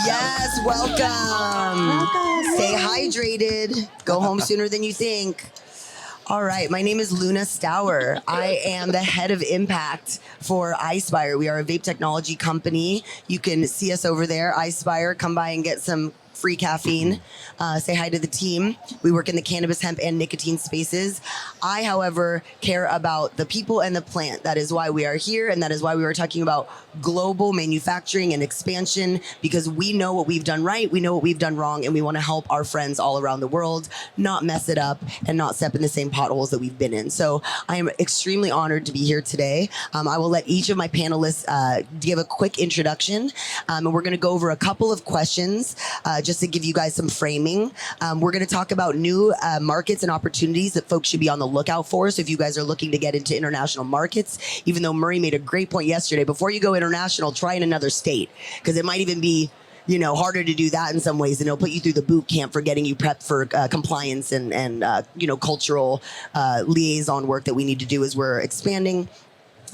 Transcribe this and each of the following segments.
Yes, welcome. Stay hydrated. Go home sooner than you think. All right, my name is Luna Stow. I am the head of impact for I Spire. We are a vape technology company. You can see us over there, I Spire. Come by and get some free caffeine. Say hi to the team. We work in the cannabis, hemp, and nicotine spaces. I, however, care about the people and the plant. That is why we are here, and that is why we were talking about global manufacturing and expansion, because we know what we've done right, we know what we've done wrong, and we want to help our friends all around the world not mess it up and not step in the same potholes that we've been in. So I am extremely honored to be here today. I will let each of my panelists give a quick introduction, and we're going to go over a couple of questions just to give you guys some framing. We're going to talk about new markets and opportunities that folks should be on the lookout for. So if you guys are looking to get into international markets, even though Murray made a great point yesterday, before you go international, try in another state, because it might even be harder to do that in some ways, and it'll put you through the boot camp for getting you prepped for compliance and cultural liaison work that we need to do as we're expanding.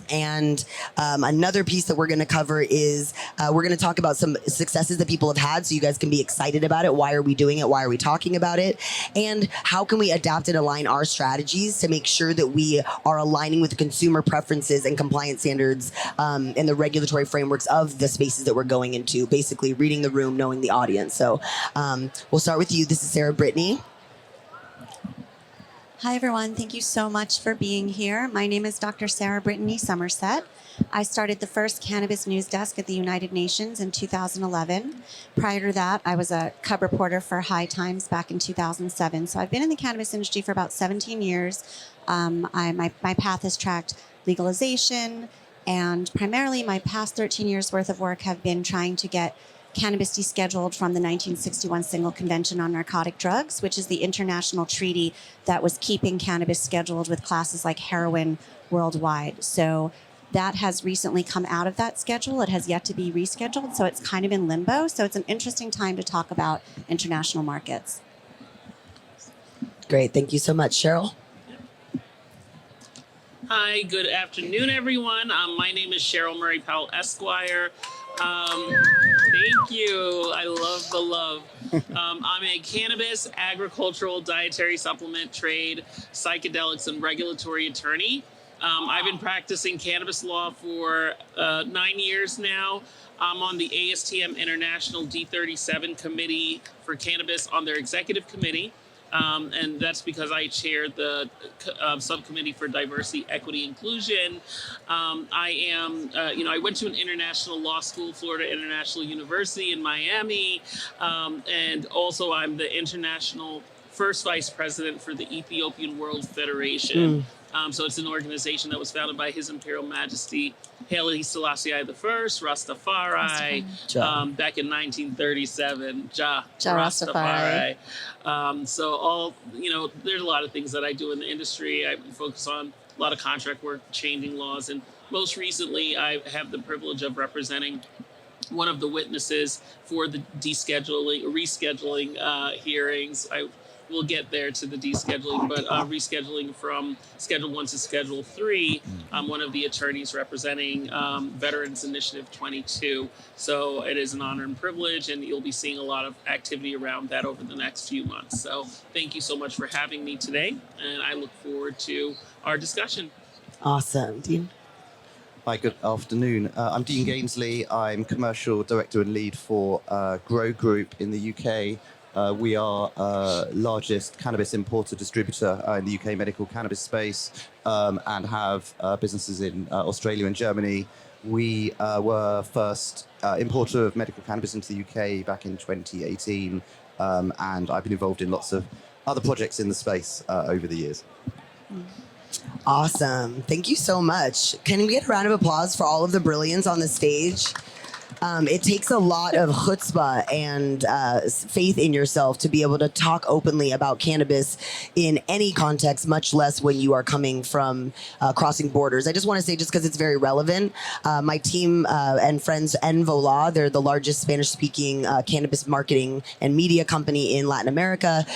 And another piece that we're going to cover is we're going to talk about some successes that people have had, so you guys can be excited about it. Why are we doing it? Why are we talking about it? And how can we adapt and align our strategies to make sure that we are aligning with the consumer preferences and compliance standards and the regulatory frameworks of the spaces that we're going into, basically reading the room, knowing the audience. So we'll start with you. This is Sarah Brittany. Hi, everyone. Thank you so much for being here. My name is Dr. Sarah Brittany Somerset. I started the first cannabis news desk at the United Nations in 2011. Prior to that, I was a cub reporter for High Times back in 2007. So I've been in the cannabis industry for about 17 years. My path has tracked legalization, and primarily my past 13 years worth of work have been trying to get cannabis descheduled from the 1961 Single Convention on Narcotic Drugs, which is the international treaty that was keeping cannabis scheduled with classes like heroin worldwide. So that has recently come out of that schedule. It has yet to be rescheduled, so it's kind of in limbo. So it's an interesting time to talk about international markets. Great. Thank you so much. Cheryl? Hi, good afternoon, everyone. My name is Cheryl Murray Powell, Esquire. Thank you. I love the love. I'm a cannabis, agricultural, dietary supplement, trade, psychedelics, and regulatory attorney. I've been practicing cannabis law for 9 years now. I'm on the ASTM International D37 Committee for Cannabis on their executive committee. And that's because I chair the subcommittee for diversity, equity, inclusion. I went to an international law school, Florida International University in Miami. And also I'm the international first vice president for the Ethiopian World Federation. So it's an organization that was founded by His Imperial Majesty Haile Selassie I, Rastafari, back in 1937. Rastafari. So there's a lot of things that I do in the industry. I focus on a lot of contract work, changing laws, and most recently I have the privilege of representing one of the witnesses for the rescheduling hearings. We'll get there to the descheduling, but rescheduling from Schedule 1 to Schedule 3, I'm one of the attorneys representing Veterans Initiative 22. So it is an honor and privilege, and you'll be seeing a lot of activity around that over the next few months. So thank you so much for having me today, and I look forward to our discussion. Awesome. Dean? Hi, good afternoon. I'm Dean Gainsley. I'm Commercial Director and Lead for Grow Group in the UK. We are largest cannabis importer distributor in the UK medical cannabis space and have businesses in Australia and Germany. We were first importer of medical cannabis into the UK back in 2018, and I've been involved in lots of other projects in the space over the years. Awesome. Thank you so much. Can we get a round of applause for all of the brilliance on the stage? It takes a lot of chutzpah and faith in yourself to be able to talk openly about cannabis in any context, much less when you are coming from crossing borders. I just want to say, just because it's very relevant, my team and friends, Envola, they're the largest Spanish-speaking cannabis marketing and media company in Latin America.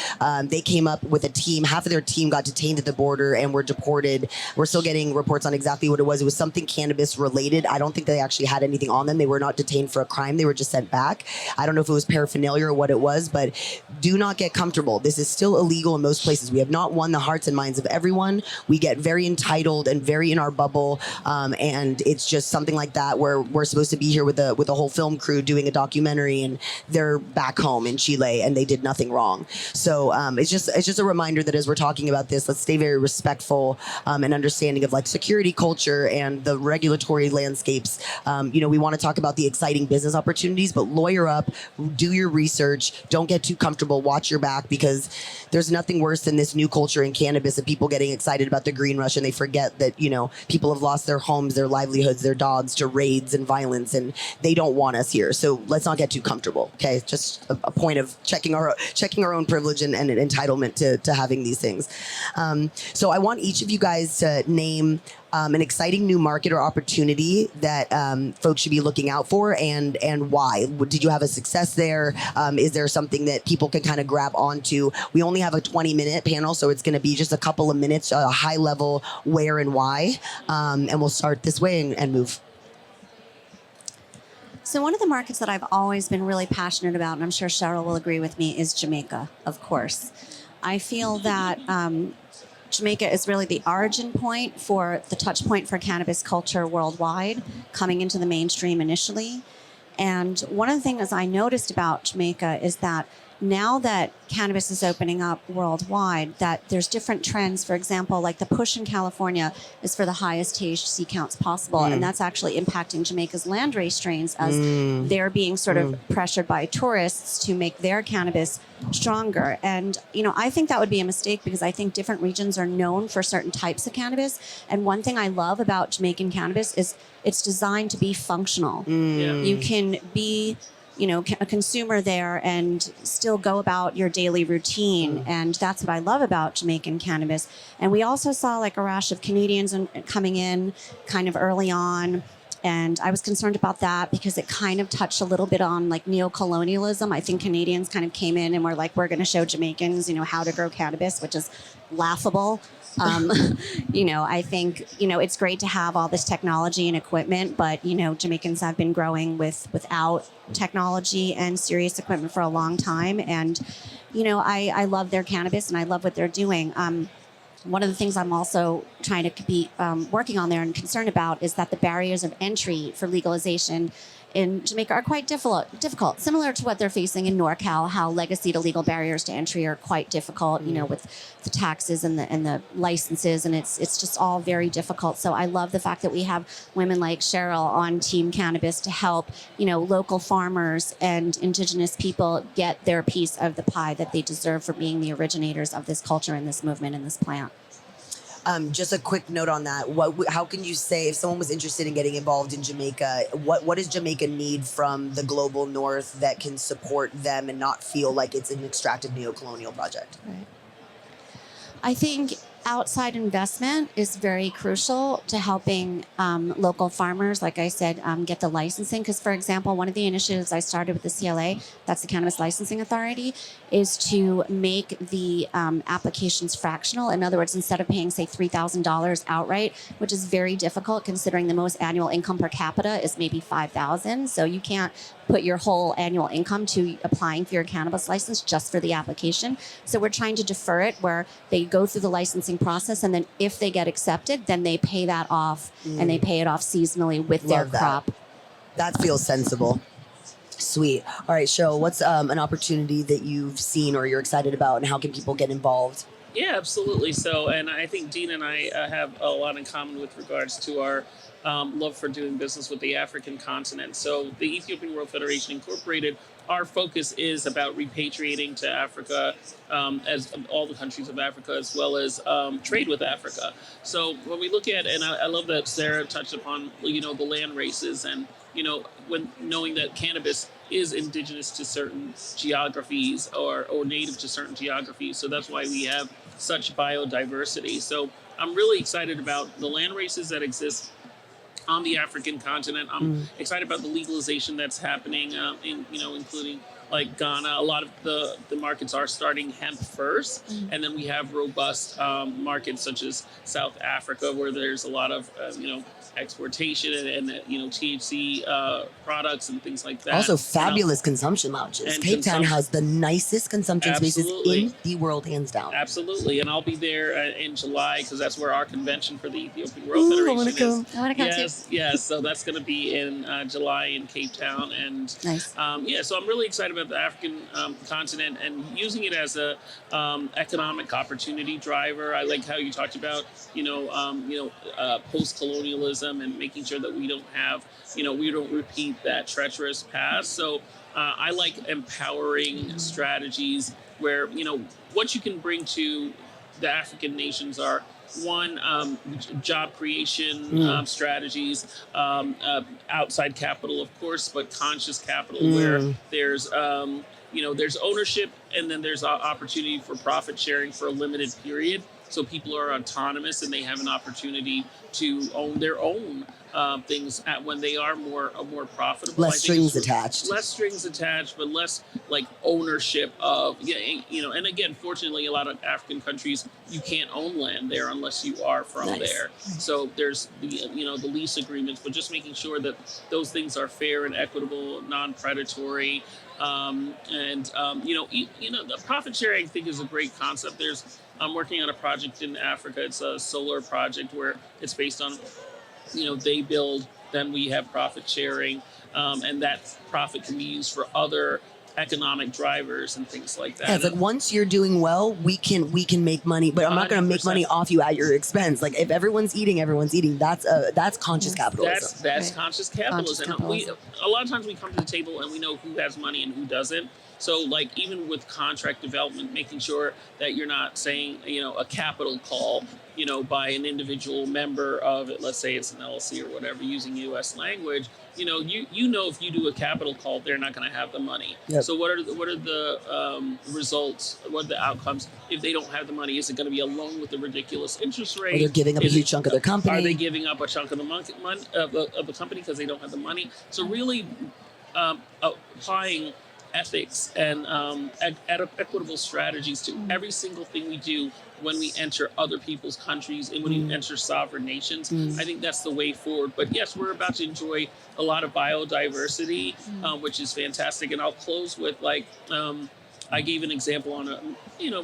They came up with a team. Half of their team got detained at the border and were deported. We're still getting reports on exactly what it was. It was something cannabis related. I don't think they actually had anything on them. They were not detained detained for a crime. They were just sent back. I don't know if it was paraphernalia or what it was, but do not get comfortable. This is still illegal in most places. We have not won the hearts and minds of everyone. We get very entitled and very in our bubble, and it's just something like that where we're supposed to be here with a whole film crew doing a documentary, and they're back home in Chile and they did nothing wrong. So it's just a reminder that as we're talking about this, let's stay very respectful and understanding of like security culture and the regulatory landscapes. We want to talk about the exciting business opportunities, but lawyer up, do your research, don't get too comfortable, watch your back, because there's nothing worse than this new culture in cannabis of people getting excited about the green rush and they forget that, people have lost their homes, their livelihoods, their dogs to raids and violence, and they don't want us here. So let's not get too comfortable. Okay. Just a point of checking our own privilege and entitlement to having these things. So I want each of you guys to name an exciting new market or opportunity that folks should be looking out for, and why. Did you have a success there? Is there something that people can kind of grab onto? We only have a 20-minute panel, so it's going to be just a couple of minutes, high level where and why, and we'll start this way and move. So one of the markets that I've always been really passionate about, and I'm sure Cheryl will agree with me, is Jamaica, of course. I feel that Jamaica is really the origin point for the touch point for cannabis culture worldwide, coming into the mainstream initially. And one of the things I noticed about Jamaica is that now that cannabis is opening up worldwide, that there's different trends. For example, like the push in California is for the highest THC counts possible. And that's actually impacting Jamaica's landrace strains as they're being sort of pressured by tourists to make their cannabis stronger. And, I think that would be a mistake, because I think different regions are known for certain types of cannabis. And one thing I love about Jamaican cannabis is it's designed to be functional. You can be a consumer there and still go about your daily routine. And that's what I love about Jamaican cannabis. And we also saw like a rash of Canadians coming in kind of early on. And I was concerned about that because it kind of touched a little bit on like neocolonialism. I think Canadians kind of came in and were like, we're going to show Jamaicans, how to grow cannabis, which is laughable. I think, it's great to have all this technology and equipment, but, Jamaicans have been growing without technology and serious equipment for a long time. And, I love their cannabis and I love what they're doing. One of the things I'm also trying to be working on there and concerned about is that the barriers of entry for legalization in Jamaica are quite difficult, similar to what they're facing in NorCal, how legacy to legal barriers to entry are quite difficult, with the taxes and the licenses, and it's just all very difficult. So I love the fact that we have women like Cheryl on Team Cannabis to help, local farmers and indigenous people get their piece of the pie that they deserve for being the originators of this culture and this movement and this plant. Just a quick note on that. How can you say, if someone was interested in getting involved in Jamaica, what does Jamaica need from the global north that can support them and not feel like it's an extractive neocolonial project? Right. I think outside investment is very crucial to helping local farmers, like I said, get the licensing. Because, for example, one of the initiatives I started with the CLA, that's the Cannabis Licensing Authority, is to make the applications fractional. In other words, instead of paying, say, $3,000 outright, which is very difficult considering the most annual income per capita is maybe $5,000. So you can't put your whole annual income to applying for your cannabis license just for the application. So we're trying to defer it where they go through the licensing process, and then if they get accepted, then they pay that off and they pay it off seasonally with their crop. That feels sensible. Sweet. All right, Cheryl, what's an opportunity that you've seen or you're excited about, and how can people get involved? Yeah, absolutely. So, and I think Dean and I have a lot in common with regards to our love for doing business with the African continent. So the Ethiopian World Federation Incorporated, our focus is about repatriating to Africa, as all the countries of Africa, as well as trade with Africa. So when we look at, and I love that Sarah touched upon, the land races, and, when knowing that cannabis is indigenous to certain geographies or native to certain geographies. So that's why we have such biodiversity. So I'm really excited about the land races that exist on the African continent. I'm excited about the legalization that's happening, including like Ghana. A lot of the markets are starting hemp first, and then we have robust markets such as South Africa, where there's a lot of exportation and THC products and things like that. Also, fabulous consumption lounges. and Cape Town has the nicest consumption spaces Absolutely. in the world, hands down. Absolutely, and I'll be there in July because that's where our convention for the Ethiopian World Ooh, I Federation wanna is. come. I want to come Yes, yes. So that's going to be in July in Cape Town, and Nice. so I'm really excited about the African continent and using it as a economic opportunity driver. I like how you talked about post-colonialism and making sure that we don't have we don't repeat that treacherous past. So I like empowering strategies where what you can bring to the African nations are one, job creation strategies, outside capital, of course, but conscious capital where there's there's ownership and then there's opportunity for profit sharing for a limited period. So people are autonomous and they have an opportunity to own their own things when they are more profitable. Less strings attached. Less strings attached, but less like ownership of And again, fortunately, a lot of African countries you can't own land there unless you are from there. So there's the lease agreements, but just making sure that those things are fair and equitable, non-predatory. The profit sharing I think is a great concept. I'm working on a project in Africa. It's a solar project where it's based on, they build, then we have profit sharing, and that profit can be used for other economic drivers and things like that. Yeah, it's like once you're doing well, we can make money, but I'm not going to make money off you at your expense. Like if everyone's eating, that's conscious capitalism. That's conscious capitalism. A lot of times we come to the table and we know who has money and who doesn't. So like even with contract development, making sure that you're not saying, a capital call, by an individual member of it, let's say it's an LLC or whatever, using US language, if you do a capital call, they're not going to have the money. Yep. So what are the results? What are the outcomes if they don't have the money? Is it going to be a loan with a ridiculous interest rate? Or they're giving up a huge chunk of their company. Are they giving up a chunk of the company because they don't have the money? So really applying ethics and equitable strategies to every single thing we do when we enter other people's countries and when we enter sovereign nations. I think that's the way forward. But yes, we're about to enjoy a lot of biodiversity, which is fantastic. And I'll close with I gave an example on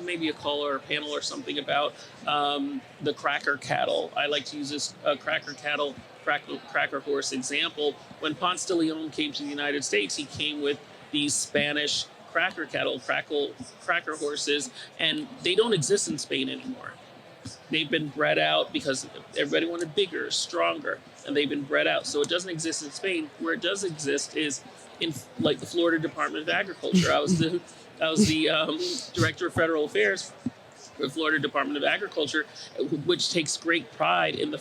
maybe a call or a panel or something about the cracker cattle. I like to use this cracker horse example. When Ponce de Leon came to the United States, he came with these Spanish cracker cattle, cracker horses, and they don't exist in Spain anymore. They've been bred out because everybody wanted bigger, stronger, and they've been bred out. So it doesn't exist in Spain. Where it does exist is in like the Florida Department of Agriculture. I was the director of federal affairs for the Florida Department of Agriculture, which takes great pride in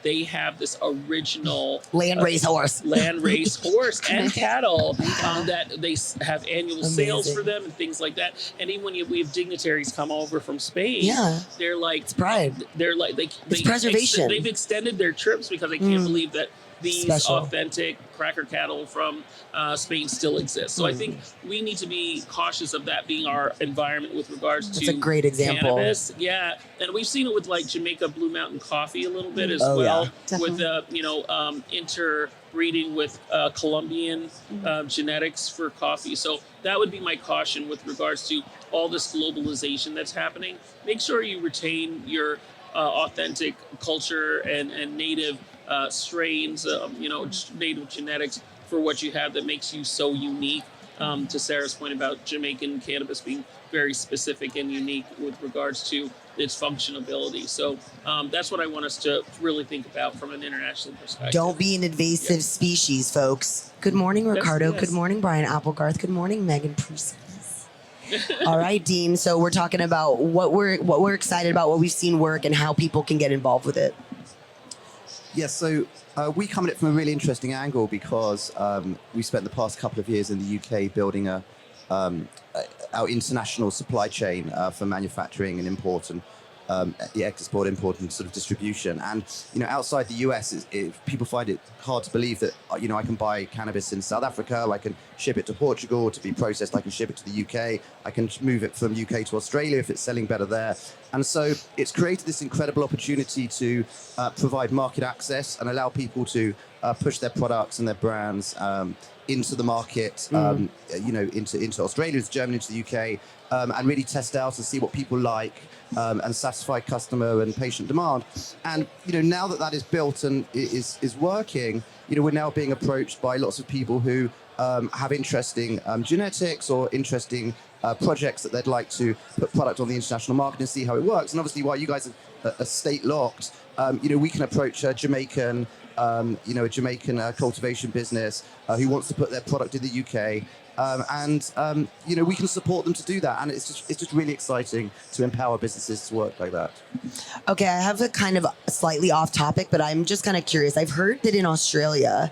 and have this original land race horse and cattle that they have annual sales Amazing. for them and things like that. And even when we have dignitaries come over from Spain, they're like, it's pride. They're like, It's preservation. They've extended their trips because they can't believe that these Special. authentic cracker cattle from Spain still exist. So I think we need to be cautious of that being our environment with regards to That's a great example. cannabis. Yeah, and we've seen it with like Jamaica Blue Mountain coffee a little bit as Oh, well, yeah. with interbreeding with Colombian genetics for coffee. So that would be my caution with regards to all this globalization that's happening. Make sure you retain your authentic culture and native strains, native genetics for what you have that makes you so unique. To Sarah's point about Jamaican cannabis being very specific and unique with regards to its functionability. So that's what I want us to really think about from an international perspective. Don't be an invasive species, folks. Good morning, Ricardo. Yes. Good morning, Brian Applegarth. Good morning, Megan Prusas. All right, Dean. So we're talking about what we're excited about, what we've seen work, and how people can get involved with it. Yes, so we come at it from a really interesting angle because we spent the past couple of years in the UK building our international supply chain for manufacturing and import and export, import, and sort of distribution. And outside the US, people find it hard to believe that I can buy cannabis in South Africa, I can ship it to Portugal to be processed, I can ship it to the UK, I can move it from UK to Australia if it's selling better there. And so it's created this incredible opportunity to provide market access and allow people to push their products and their brands into the market, into Australia, into Germany, into the UK, and really test out and see what people like and satisfy customer and patient demand. And now that is built and is working, we're now being approached by lots of people who have interesting genetics or interesting projects that they'd like to put product on the international market and see how it works. And obviously, while you guys are state locked, we can approach a Jamaican cultivation business who wants to put their product in the UK. We can support them to do that, and it's just really exciting to empower businesses to work like that. Okay, I have a kind of slightly off topic, but I'm just kind of curious. I've heard that in Australia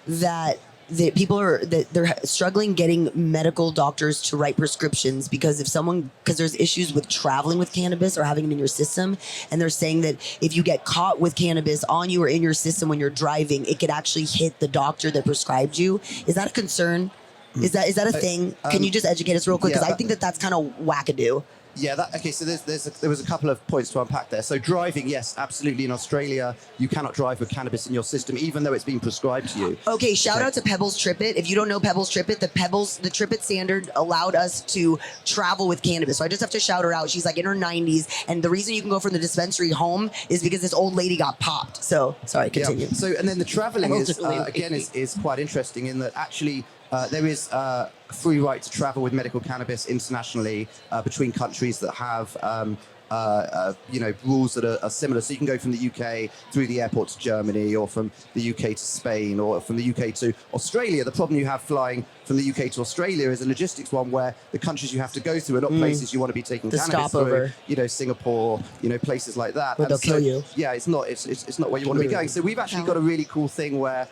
that they're struggling getting medical doctors to write prescriptions because there's issues with traveling with cannabis or having it in your system, and they're saying that if you get caught with cannabis on you or in your system when you're driving, it could actually hit the doctor that prescribed you. Is that a concern? Is that a thing? Can you just educate us real quick? Because I think that's kind of wackadoo. Yeah, okay, so there was a couple of points to unpack there. So driving, yes, absolutely. In Australia, you cannot drive with cannabis in your system, even though it's been prescribed to you. Okay, shout out to Pebbles Trip-It. If you don't know Pebbles Trip-It, the Trip-It standard allowed us to travel with cannabis. So I just have to shout her out. She's like in her 90s, and the reason you can go from the dispensary home is because this old lady got popped. So, sorry, continue. Yeah. So, and then the traveling is quite interesting in that actually there is a free right to travel with medical cannabis internationally between countries that have rules that are similar. So you can go from the UK through the airport to Germany, or from the UK to Spain, or from the UK to Australia. The problem you have flying from the UK to Australia is a logistics one, where the countries you have to go through are not places you want to be taking cannabis through. Singapore, places like that. Where they'll kill you. Yeah, it's not where you want to be going. So we've actually got a really cool thing where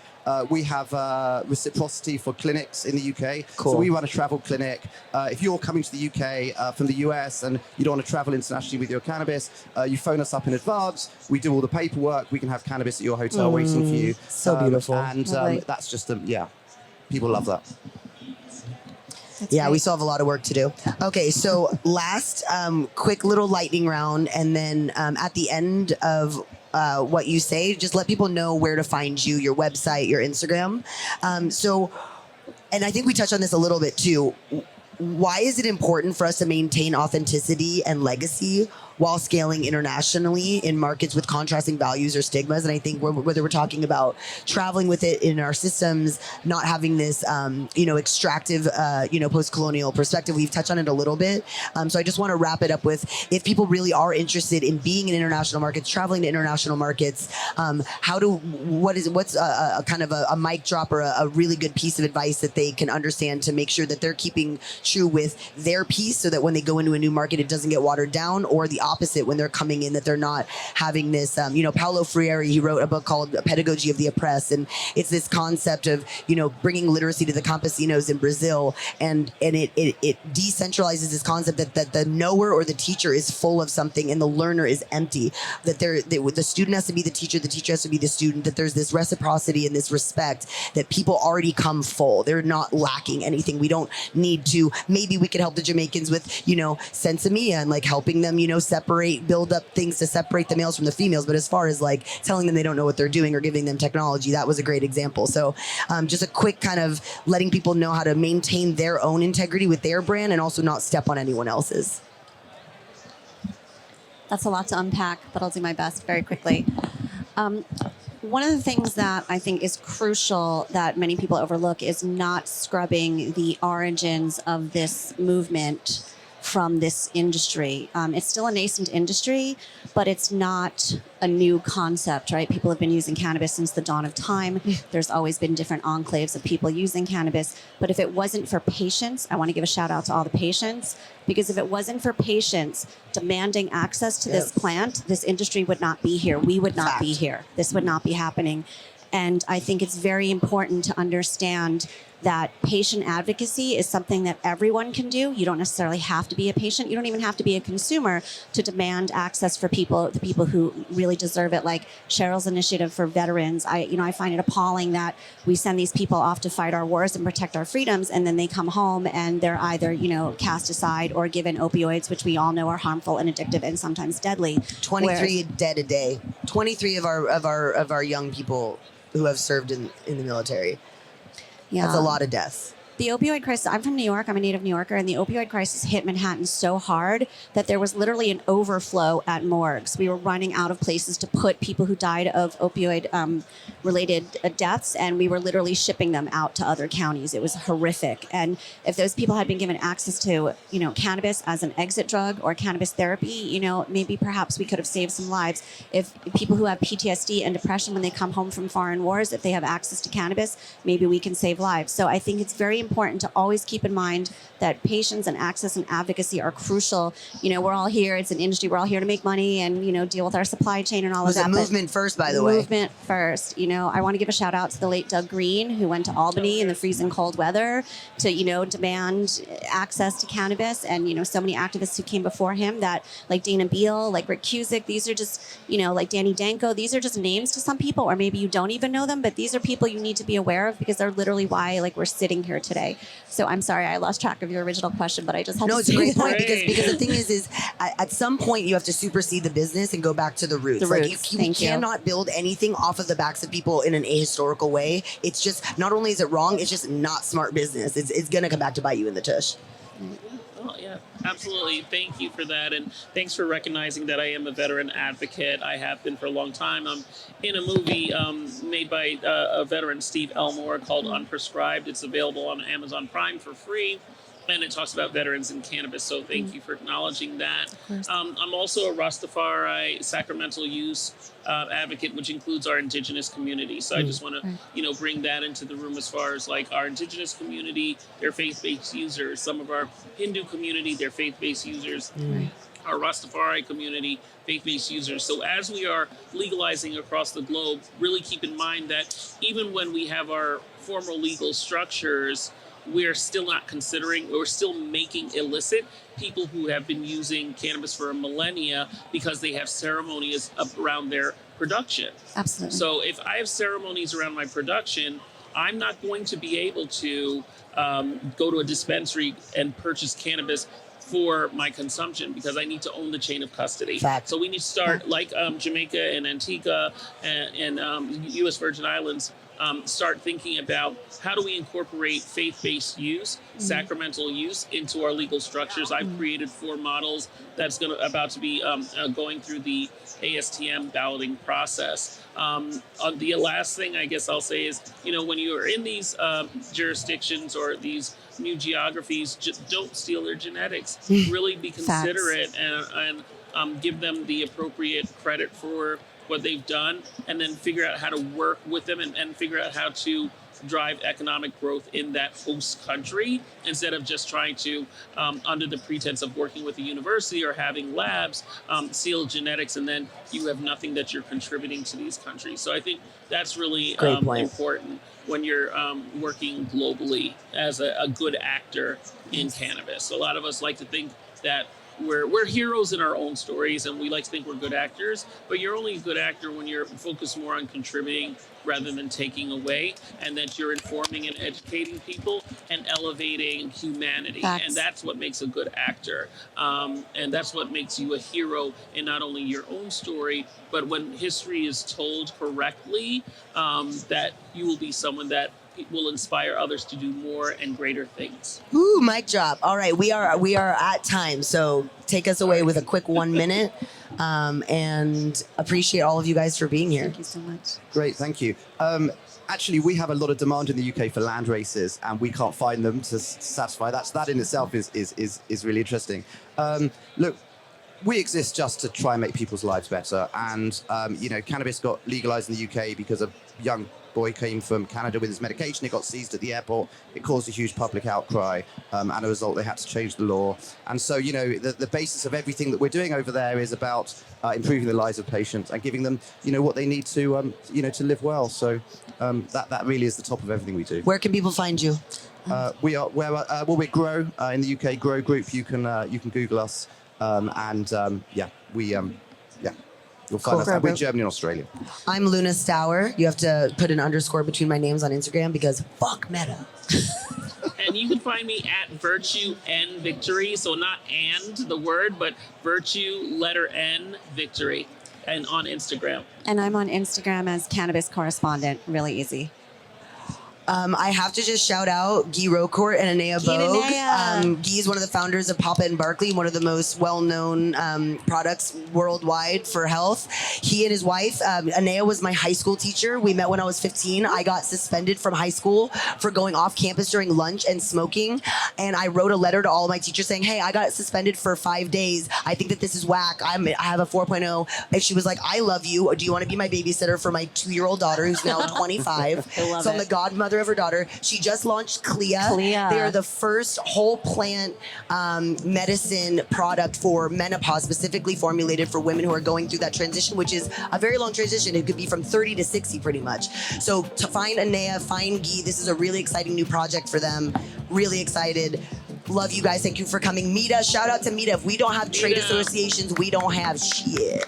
we have reciprocity for clinics in the UK. Cool. So we run a travel clinic. If you're coming to the UK from the US and you don't want to travel internationally with your cannabis, you phone us up in advance. We do all the paperwork. We can have cannabis at your hotel waiting for you. So beautiful. And that's just, people love that. That's yeah, great. we still have a lot of work to do. Okay, so last quick little lightning round, and then at the end of what you say, just let people know where to find you, your website, your Instagram. And I think we touched on this a little bit too. Why is it important for us to maintain authenticity and legacy while scaling internationally in markets with contrasting values or stigmas? And I think whether we're talking about traveling with it in our systems, not having this, extractive, post-colonial perspective, we've touched on it a little bit. So I just want to wrap it up with, if people really are interested in being in international markets, traveling to international markets, what's a kind of a mic drop or a really good piece of advice that they can understand to make sure that they're keeping true with their piece, so that when they go into a new market, it doesn't get watered down, or the opposite when they're coming in, that they're not having this, Paulo Freire, he wrote a book called Pedagogy of the Oppressed, and it's this concept of, bringing literacy to the campesinos in Brazil, and it decentralizes this concept that the knower or the teacher is full of something and the learner is empty, that the student has to be the teacher has to be the student, that there's this reciprocity and this respect, that people already come full. They're not lacking anything. We don't need to, maybe we could help the Jamaicans with, sensimilla and like helping them, build up things to separate the males from the females. But as far as like telling them they don't know what they're doing or giving them technology, that was a great example. So just a quick kind of letting people know how to maintain their own integrity with their brand and also not step on anyone else's. That's a lot to unpack, but I'll do my best very quickly. One of the things that I think is crucial that many people overlook is not scrubbing the origins of this movement from this industry. It's still a nascent industry, but it's not a new concept, right? People have been using cannabis since the dawn of time. There's always been different enclaves of people using cannabis. But if it wasn't for patients, I want to give a shout out to all the patients, because if it wasn't for patients demanding access to this plant, this industry would not be here. We would not be here. This would not be happening. And I think it's very important to understand that patient advocacy is something that everyone can do. You don't necessarily have to be a patient. You don't even have to be a consumer to demand access for people, the people who really deserve it. Like Cheryl's initiative for veterans. I find it appalling that we send these people off to fight our wars and protect our freedoms, and then they come home and they're either, cast aside or given opioids, which we all know are harmful and addictive and sometimes deadly. 23 dead a day. 23 of our young people who have served in the military. Yeah. That's a lot of deaths. The opioid crisis, I'm from New York, I'm a native New Yorker, and the opioid crisis hit Manhattan so hard that there was literally an overflow at morgues. We were running out of places to put people who died of opioid-related deaths, and we were literally shipping them out to other counties. It was horrific. And if those people had been given access to, cannabis as an exit drug or cannabis therapy, maybe perhaps we could have saved some lives. If people who have PTSD and depression when they come home from foreign wars, if they have access to cannabis, maybe we can save lives. So I think it's very important to always keep in mind that patients and access and advocacy are crucial. We're all here. It's an industry. We're all here to make money and, deal with our supply chain and all of that. It was a movement first, by the way. Movement first. I want to give a shout out to the late Doug Green, who went to Albany in the freezing cold weather to, demand access to cannabis. And, so many activists who came before him that, like Dana Beal, like Rick Cusick, these are just, like Danny Danko, these are just names to some people, or maybe you don't even know them, but these are people you need to be aware of because they're literally why, we're sitting here today. So I'm sorry, I lost track of your original question, but I just had to it's a great point Great. because the thing is at some point you have to supersede the business and go back to the roots. The roots. You Thank you. cannot build anything off of the backs of people in an ahistorical way. It's just, not only is it wrong, it's just not smart business. It's going to come back to bite you in the tush. Oh, yeah, absolutely. Thank you for that. And thanks for recognizing that I am a veteran advocate. I have been for a long time. I'm in a movie made by a veteran, Steve Elmore, called Unprescribed. It's available on Amazon Prime for free. And it talks about veterans in cannabis, so thank you for acknowledging that. I'm also a Rastafari sacramental use advocate, which includes our indigenous community. So I just want to, bring that into the room as far as our indigenous community, they're faith-based users. Some of our Hindu community, they're faith-based users. Our Rastafari community, faith-based users. So as we are legalizing across the globe, really keep in mind that even when we have our formal legal structures, we're still not considering, we're still making illicit people who have been using cannabis for a millennia because they have ceremonies around their production. Absolutely. So if I have ceremonies around my production, I'm not going to be able to go to a dispensary and purchase cannabis for my consumption because I need to own the chain of custody. Fact. So we need to start like Jamaica and Antigua and U.S. Virgin Islands, start thinking about how do we incorporate faith-based use, sacramental use into our legal structures. I've created 4 models that's about to be going through the ASTM balloting process. The last thing I guess I'll say is, when you are in these jurisdictions or these new geographies, don't steal their genetics. Really be considerate and give them the appropriate credit for what they've done, and then figure out how to work with them and figure out how to drive economic growth in that host country instead of just trying to, under the pretense of working with a university or having labs, seal genetics, and then you have nothing that you're contributing to these countries. So I think that's really important when you're working globally as a good actor in cannabis. A lot of us like to think that we're heroes in our own stories, and we like to think we're good actors, but you're only a good actor when you're focused more on contributing rather than taking away, and that you're informing and educating people and elevating humanity. And that's what makes a good actor. And that's what makes you a hero in not only your own story, but when history is told correctly, that you will be someone that will inspire others to do more and greater things. Ooh, mic drop. All right, we are at time, so take us away with a quick 1 minute, and appreciate all of you guys for being here. Thank you so much. Great, thank you. Actually, we have a lot of demand in the UK for land races, and we can't find them to satisfy that. So that in itself is really interesting. Look, we exist just to try and make people's lives better. And, cannabis got legalized in the UK because a young boy came from Canada with his medication. It got seized at the airport. It caused a huge public outcry. And as a result, they had to change the law. And so, the basis of everything that we're doing over there is about improving the lives of patients and giving them, what they need to, to live well. So that really is the top of everything we do. Where can people find you? We're Grow in the UK. Grow Group. You can Google us. You'll find us. We're Germany and Australia. I'm Luna Stow. You have to put an underscore between my names on Instagram because fuck Meta. And you can find me at Virtue N Victory. So not and the word, but Virtue letter N Victory, and on Instagram. And I'm on Instagram as Cannabis Correspondent. Really easy. I have to just shout out Guy Rocourt and Anea Bogue. Guy is one of the founders of Papa and Barkley, one of the most well-known products worldwide for health. He and his wife, Anea was my high school teacher. We met when I was 15. I got suspended from high school for going off campus during lunch and smoking. And I wrote a letter to all of my teachers saying, hey, I got suspended for 5 days. I think that this is whack. I have a 4.0. And she was like, I love you. Do you want to be my babysitter for my 2-year-old daughter who's now 25? So I'm the godmother of her daughter. She just launched Clea. They are the first whole plant medicine product for menopause, specifically formulated for women who are going through that transition, which is a very long transition. It could be from 30 to 60 pretty much. So to find Anea, find Guy, this is a really exciting new project for them. Really excited. Love you guys. Thank you for coming. Mita, shout out to Mita. If we don't have trade associations, we don't have shit.